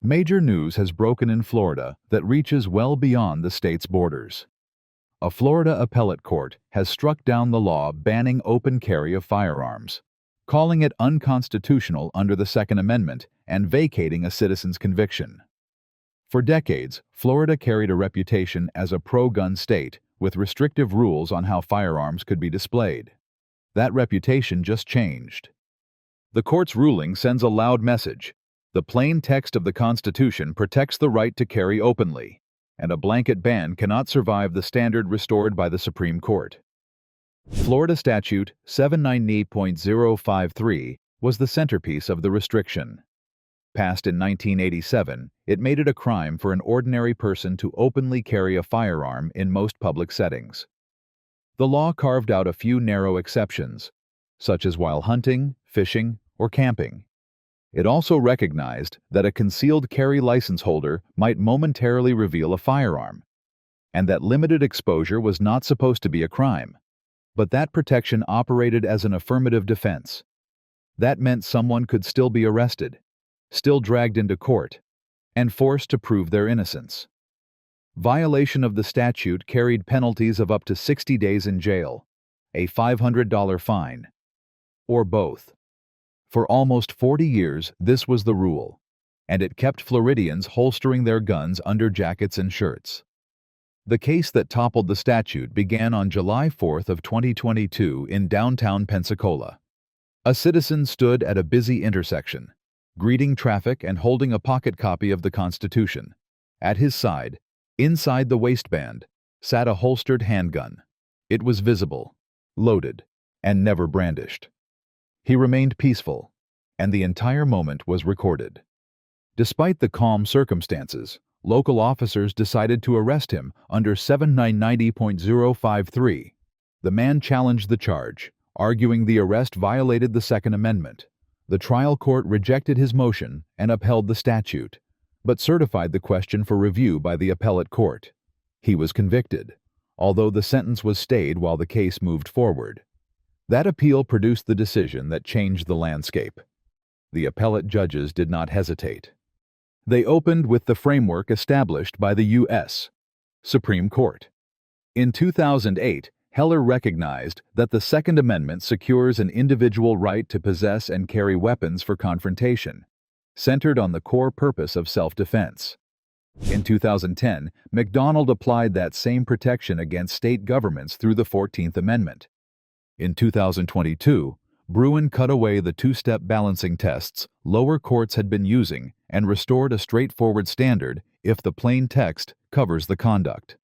Major news has broken in Florida that reaches well beyond the state's borders. A Florida appellate court has struck down the law banning open carry of firearms, calling it unconstitutional under the Second Amendment and vacating a citizen's conviction. For decades, Florida carried a reputation as a pro-gun state with restrictive rules on how firearms could be displayed. That reputation just changed. The court's ruling sends a loud message. The plain text of the Constitution protects the right to carry openly, and a blanket ban cannot survive the standard restored by the Supreme Court. Florida Statute 790.053 was the centerpiece of the restriction. Passed in 1987, it made it a crime for an ordinary person to openly carry a firearm in most public settings. The law carved out a few narrow exceptions, such as while hunting, fishing, or camping. It also recognized that a concealed carry license holder might momentarily reveal a firearm, and that limited exposure was not supposed to be a crime. But that protection operated as an affirmative defense. That meant someone could still be arrested, still dragged into court, and forced to prove their innocence. Violation of the statute carried penalties of up to 60 days in jail, a $500 fine, or both. For almost 40 years, this was the rule, and it kept Floridians holstering their guns under jackets and shirts. The case that toppled the statute began on July 4th of 2022 in downtown Pensacola. A citizen stood at a busy intersection, greeting traffic and holding a pocket copy of the Constitution. At his side, inside the waistband, sat a holstered handgun. It was visible, loaded, and never brandished. He remained peaceful, and the entire moment was recorded. Despite the calm circumstances, local officers decided to arrest him under 7990.053. The man challenged the charge, arguing the arrest violated the Second Amendment. The trial court rejected his motion and upheld the statute, but certified the question for review by the appellate court. He was convicted, although the sentence was stayed while the case moved forward. That appeal produced the decision that changed the landscape. The appellate judges did not hesitate. They opened with the framework established by the U.S. Supreme Court. In 2008, Heller recognized that the Second Amendment secures an individual right to possess and carry weapons for confrontation, centered on the core purpose of self-defense. In 2010, McDonald applied that same protection against state governments through the 14th Amendment. In 2022, Bruen cut away the two-step balancing tests lower courts had been using and restored a straightforward standard if the plain text covers the conduct.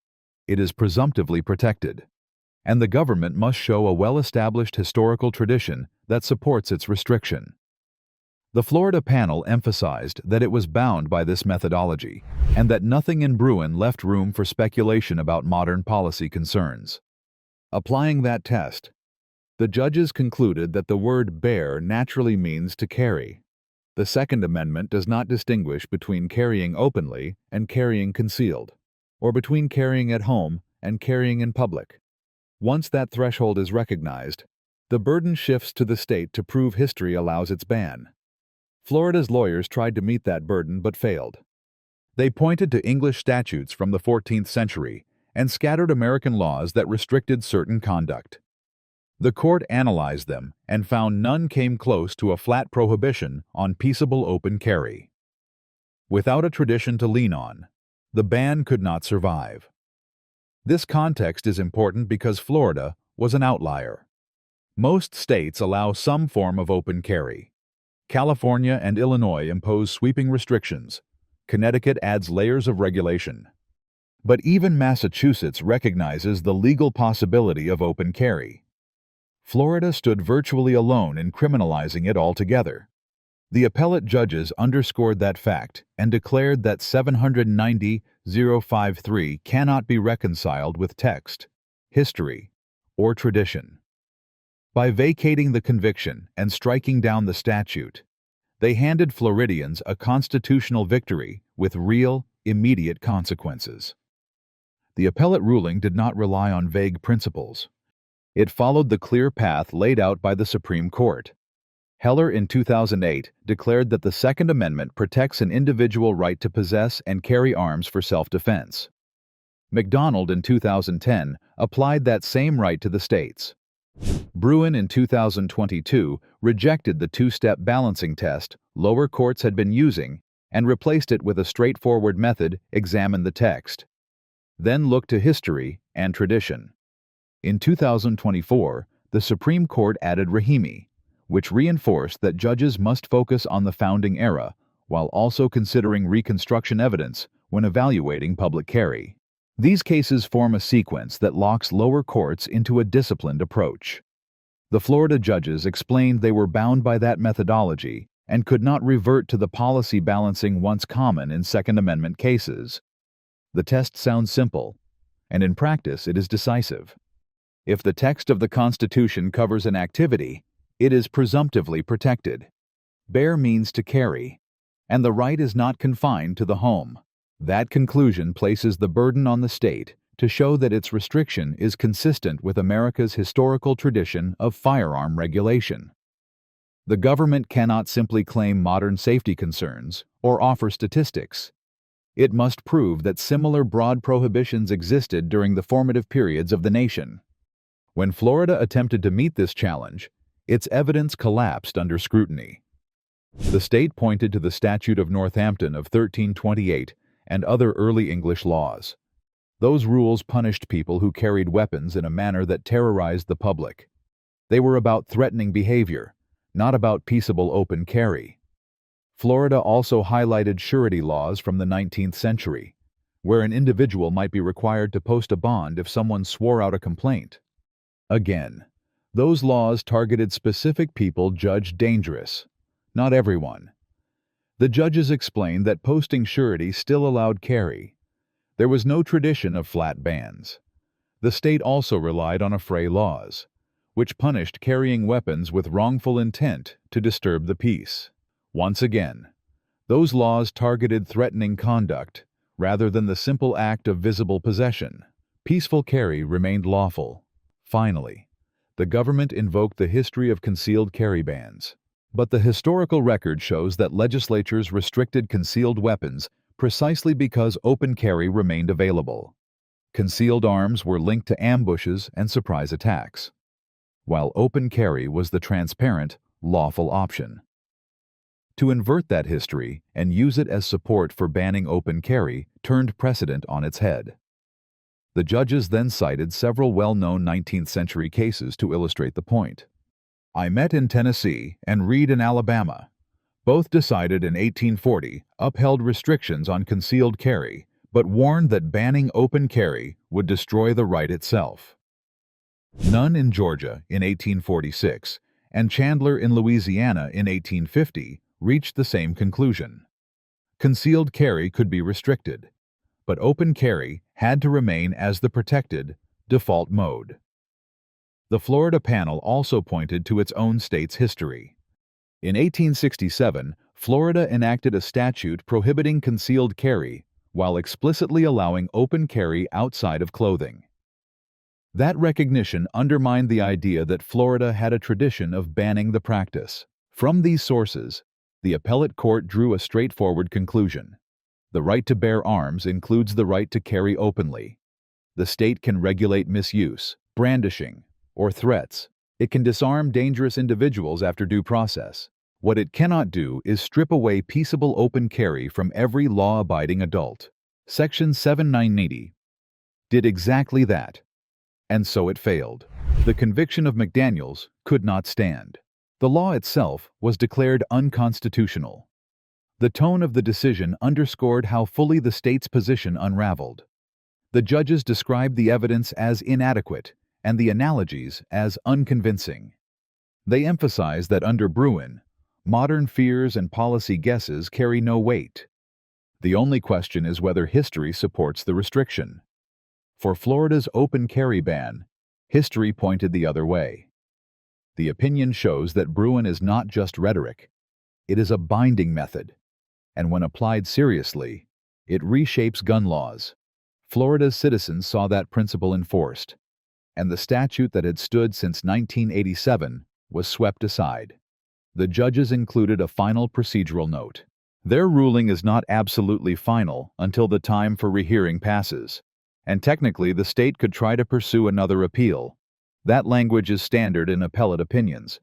It is presumptively protected, and the government must show a well-established historical tradition that supports its restriction. The Florida panel emphasized that it was bound by this methodology and that nothing in Bruen left room for speculation about modern policy concerns. Applying that test, the judges concluded that the word bear naturally means to carry. The Second Amendment does not distinguish between carrying openly and carrying concealed, or between carrying at home and carrying in public. Once that threshold is recognized, the burden shifts to the state to prove history allows its ban. Florida's lawyers tried to meet that burden but failed. They pointed to English statutes from the 14th century and scattered American laws that restricted certain conduct. The court analyzed them and found none came close to a flat prohibition on peaceable open carry. Without a tradition to lean on, the ban could not survive. This context is important because Florida was an outlier. Most states allow some form of open carry. California and Illinois impose sweeping restrictions. Connecticut adds layers of regulation. But even Massachusetts recognizes the legal possibility of open carry. Florida stood virtually alone in criminalizing it altogether. The appellate judges underscored that fact and declared that 790.053 cannot be reconciled with text, history, or tradition. By vacating the conviction and striking down the statute, they handed Floridians a constitutional victory with real, immediate consequences. The appellate ruling did not rely on vague principles. It followed the clear path laid out by the Supreme Court. Heller in 2008 declared that the Second Amendment protects an individual right to possess and carry arms for self-defense. McDonald in 2010 applied that same right to the states. Bruen in 2022 rejected the two-step balancing test lower courts had been using and replaced it with a straightforward method: examine the text. Then look to history and tradition. In 2024, the Supreme Court added Rahimi, which reinforced that judges must focus on the founding era while also considering Reconstruction evidence when evaluating public carry. These cases form a sequence that locks lower courts into a disciplined approach. The Florida judges explained they were bound by that methodology and could not revert to the policy balancing once common in Second Amendment cases. The test sounds simple, and in practice it is decisive. If the text of the Constitution covers an activity, it is presumptively protected. Bear means to carry, and the right is not confined to the home. That conclusion places the burden on the state to show that its restriction is consistent with America's historical tradition of firearm regulation. The government cannot simply claim modern safety concerns or offer statistics. It must prove that similar broad prohibitions existed during the formative periods of the nation. When Florida attempted to meet this challenge, its evidence collapsed under scrutiny. The state pointed to the Statute of Northampton of 1328 and other early English laws. Those rules punished people who carried weapons in a manner that terrorized the public. They were about threatening behavior, not about peaceable open carry. Florida also highlighted surety laws from the 19th century, where an individual might be required to post a bond if someone swore out a complaint. Again, those laws targeted specific people judged dangerous, not everyone. The judges explained that posting surety still allowed carry. There was no tradition of flat bans. The state also relied on affray laws, which punished carrying weapons with wrongful intent to disturb the peace. Once again, those laws targeted threatening conduct rather than the simple act of visible possession. Peaceful carry remained lawful. Finally, the government invoked the history of concealed carry bans. But the historical record shows that legislatures restricted concealed weapons precisely because open carry remained available. Concealed arms were linked to ambushes and surprise attacks, while open carry was the transparent, lawful option. To invert that history and use it as support for banning open carry turned precedent on its head. The judges then cited several well-known 19th century cases to illustrate the point. I Met in Tennessee and Reed in Alabama, both decided in 1840, upheld restrictions on concealed carry, but warned that banning open carry would destroy the right itself. Nunn in Georgia in 1846 and Chandler in Louisiana in 1850 reached the same conclusion. Concealed carry could be restricted, but open carry had to remain as the protected, default mode. The Florida panel also pointed to its own state's history. In 1867, Florida enacted a statute prohibiting concealed carry while explicitly allowing open carry outside of clothing. That recognition undermined the idea that Florida had a tradition of banning the practice. From these sources, the appellate court drew a straightforward conclusion. The right to bear arms includes the right to carry openly. The state can regulate misuse, brandishing, or threats. It can disarm dangerous individuals after due process. What it cannot do is strip away peaceable open carry from every law-abiding adult. Section 7980 did exactly that, and so it failed. The conviction of McDaniels could not stand. The law itself was declared unconstitutional. The tone of the decision underscored how fully the state's position unraveled. The judges described the evidence as inadequate and the analogies as unconvincing. They emphasized that under Bruen, modern fears and policy guesses carry no weight. The only question is whether history supports the restriction. For Florida's open carry ban, history pointed the other way. The opinion shows that Bruen is not just rhetoric. It is a binding method, and when applied seriously, it reshapes gun laws. Florida's citizens saw that principle enforced, and the statute that had stood since 1987 was swept aside. the judges included a final procedural note. Their ruling is not absolutely final until the time for rehearing passes, and technically the state could try to pursue another appeal. That language is standard in appellate opinions,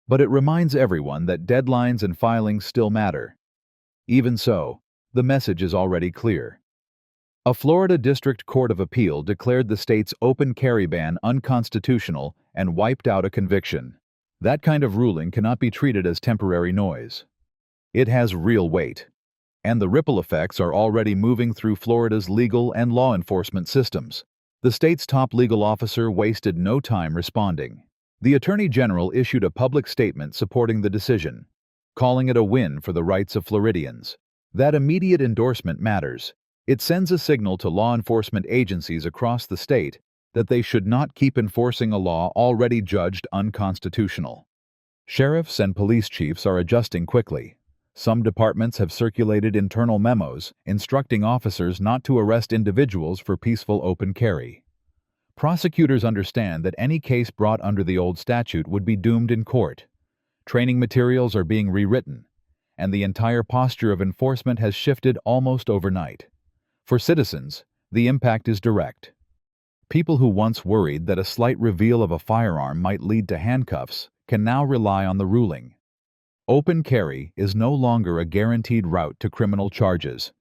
but it reminds everyone that deadlines and filings still matter. Even so, the message is already clear. A Florida District Court of Appeal declared the state's open carry ban unconstitutional and wiped out a conviction. That kind of ruling cannot be treated as temporary noise. It has real weight, and the ripple effects are already moving through Florida's legal and law enforcement systems. The state's top legal officer wasted no time responding. The Attorney General issued a public statement supporting the decision, calling it a win for the rights of Floridians. That immediate endorsement matters. It sends a signal to law enforcement agencies across the state that they should not keep enforcing a law already judged unconstitutional. Sheriffs and police chiefs are adjusting quickly. Some departments have circulated internal memos instructing officers not to arrest individuals for peaceful open carry. Prosecutors understand that any case brought under the old statute would be doomed in court. Training materials are being rewritten, and the entire posture of enforcement has shifted almost overnight. For citizens, the impact is direct. People who once worried that a slight reveal of a firearm might lead to handcuffs can now rely on the ruling. Open carry is no longer a guaranteed route to criminal charges.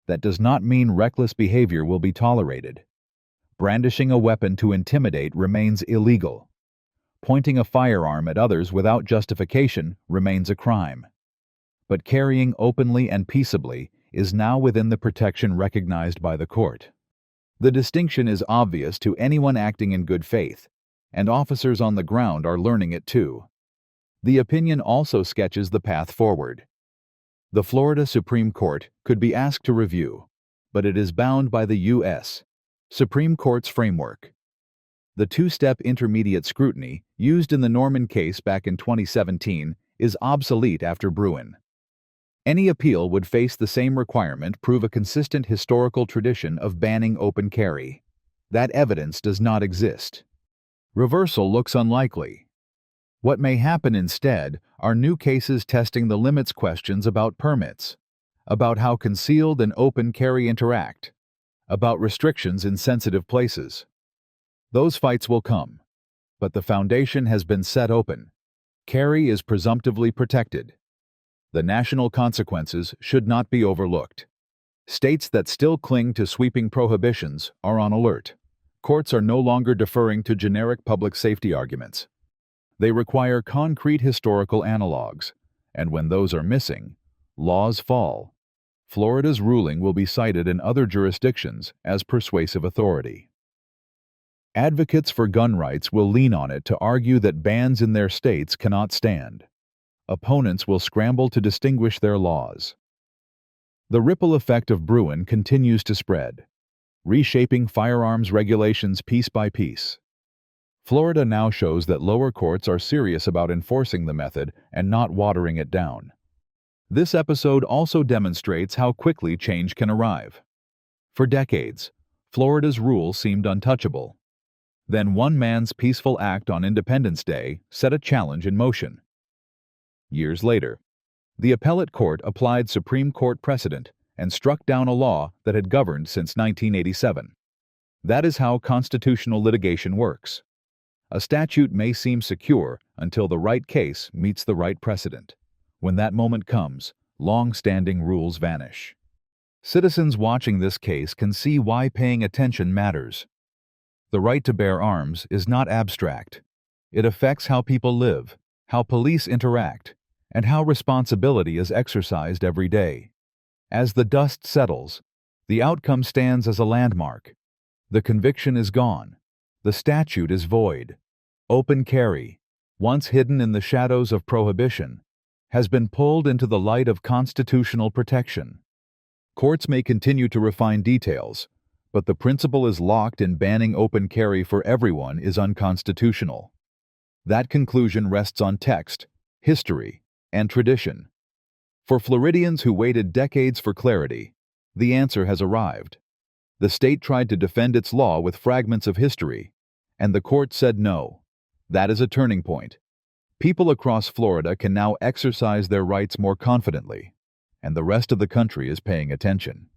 That does not mean reckless behavior will be tolerated. Brandishing a weapon to intimidate remains illegal. Pointing a firearm at others without justification remains a crime. But carrying openly and peaceably is now within the protection recognized by the court. The distinction is obvious to anyone acting in good faith, and officers on the ground are learning it too. The opinion also sketches the path forward. The Florida Supreme Court could be asked to review, but it is bound by the U.S. Supreme Court's framework. The two-step intermediate scrutiny used in the Norman case back in 2017 is obsolete after Bruen. Any appeal would face the same requirement: prove a consistent historical tradition of banning open carry. That evidence does not exist. Reversal looks unlikely. What may happen instead are new cases testing the limits questions about permits, about how concealed and open carry interact, about restrictions in sensitive places. Those fights will come, but the foundation has been set open. Carry is presumptively protected. The national consequences should not be overlooked. States that still cling to sweeping prohibitions are on alert. Courts are no longer deferring to generic public safety arguments. They require concrete historical analogs, and when those are missing, laws fall. Florida's ruling will be cited in other jurisdictions as persuasive authority. Advocates for gun rights will lean on it to argue that bans in their states cannot stand. Opponents will scramble to distinguish their laws. The ripple effect of Bruen continues to spread, reshaping firearms regulations piece by piece. Florida now shows that lower courts are serious about enforcing the method and not watering it down. This episode also demonstrates how quickly change can arrive. For decades, Florida's rule seemed untouchable. Then one man's peaceful act on Independence Day set a challenge in motion. Years later, the appellate court applied Supreme Court precedent and struck down a law that had governed since 1987. That is how constitutional litigation works. A statute may seem secure until the right case meets the right precedent. When that moment comes, long-standing rules vanish. Citizens watching this case can see why paying attention matters. The right to bear arms is not abstract. It affects how people live, how police interact, and how responsibility is exercised every day. As the dust settles, the outcome stands as a landmark. The conviction is gone. The statute is void. Open carry, once hidden in the shadows of prohibition, has been pulled into the light of constitutional protection. Courts may continue to refine details, but the principle is locked in: banning open carry for everyone is unconstitutional. That conclusion rests on text, history, and tradition. For Floridians who waited decades for clarity, the answer has arrived. The state tried to defend its law with fragments of history, and the court said no. That is a turning point. People across Florida can now exercise their rights more confidently, and the rest of the country is paying attention.